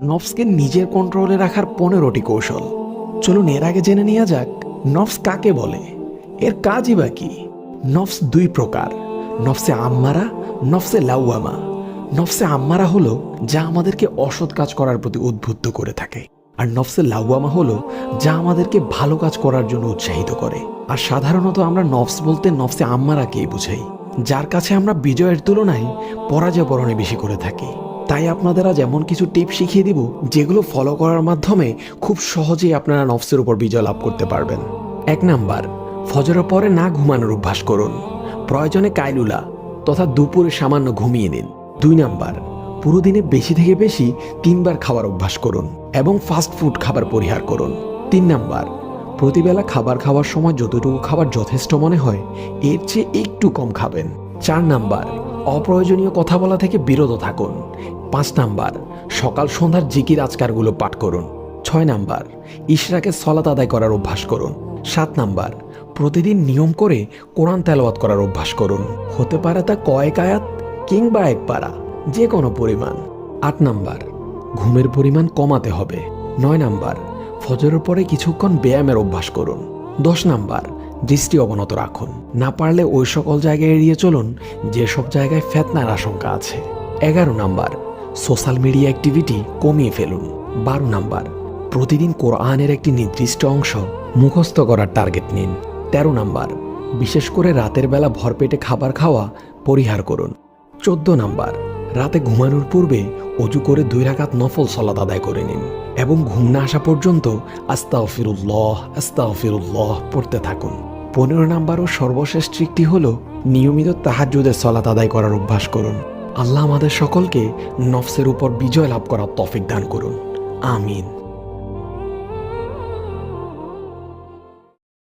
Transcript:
নফসকে নিজের কন্ট্রোলে রাখার 15টি কৌশল। চলুন এর আগে জেনে নেওয়া যাক নফস কাকে বলে, এর কাজই বা কি। নফস দুই প্রকার, নফসে আম্মারা, নফসে লাউয়ামা। নফসে আম্মারা হলো যা আমাদেরকে অসৎ কাজ করার প্রতি উদ্বুদ্ধ করে থাকে, আর নফসে লাউয়ামা হলো যা আমাদেরকে ভালো কাজ করার জন্য উৎসাহিত করে। আর সাধারণত আমরা নফস বলতে নফসে আম্মারাকেই বুঝাই, যার কাছে আমরা বিজয়ের তুলনায় পরাজয় বরণে বেশি করে থাকি। তাই আপনাদের আজ এমন কিছু টিপ শিখিয়ে দিব যেগুলো ফলো করার মাধ্যমে খুব সহজেই আপনারা নফসের উপর বিজয় লাভ করতে পারবেন। 1 নাম্বার, ফজরের পরে না ঘুমানোর অভ্যাস করুন। প্রয়োজনে কাইলুলা তথা দুপুরে সামান্য ঘুমিয়ে নিন। 2 নাম্বার, পুরো দিনে বেশি থেকে বেশি 3 বার খাওয়ার অভ্যাস করুন এবং ফাস্ট ফুড খাবার পরিহার করুন। 3 নাম্বার, প্রতিবেলা খাবার খাওয়ার সময় যতটুকু খাবার যথেষ্ট মনে হয় এর চেয়ে একটু কম খাবেন। 4 নাম্বার, অপ্রয়োজনীয় কথা বলা থেকে বিরত থাকুন। 5 নাম্বার, সকাল সন্ধ্যার জিকির আজকারগুলো পাঠ করুন। 6 নাম্বার, ইশরাকে সলাত আদায় করার অভ্যাস করুন। 7 নাম্বার, প্রতিদিন নিয়ম করে কোরআন তেলাওয়াত করার অভ্যাস করুন। হতে পারে তা কয়েক আয়াত কিংবা 1 পারা, যে কোনো পরিমাণ। 8 নাম্বার, ঘুমের পরিমাণ কমাতে হবে। 9 নাম্বার, ফজরের পরে কিছুক্ষণ ব্যায়ামের অভ্যাস করুন। 10 নাম্বার, দৃষ্টি অবনত রাখুন। না পারলে ওই সকল জায়গায় এড়িয়ে চলুন যেসব জায়গায় ফিতনার আশঙ্কা আছে। 11 নাম্বার, সোশ্যাল মিডিয়া অ্যাক্টিভিটি কমিয়ে ফেলুন। 12 নাম্বার, প্রতিদিন কোরআনের একটি নির্দিষ্ট অংশ মুখস্থ করার টার্গেট নিন। 13 নাম্বার, বিশেষ করে রাতের বেলা ভরপেটে খাবার খাওয়া পরিহার করুন। 14 নাম্বার, রাতে ঘুমানোর পূর্বে অজু করে 2 রাকাত নফল সালাত আদায় করে নিন এবং ঘুম না আসা পর্যন্ত আস্তাগফিরুল্লাহ আস্তাগফিরুল্লাহ পড়তে থাকুন। 15 নাম্বার ও সর্বশেষ ট্রিকটি হলো নিয়মিত তাহাজ্জুদের সালাত আদায় করার অভ্যাস করুন। আল্লাহ আমাদের সকলকে নফসের উপর বিজয় লাভ করার তৌফিক দান করুন। আমিন।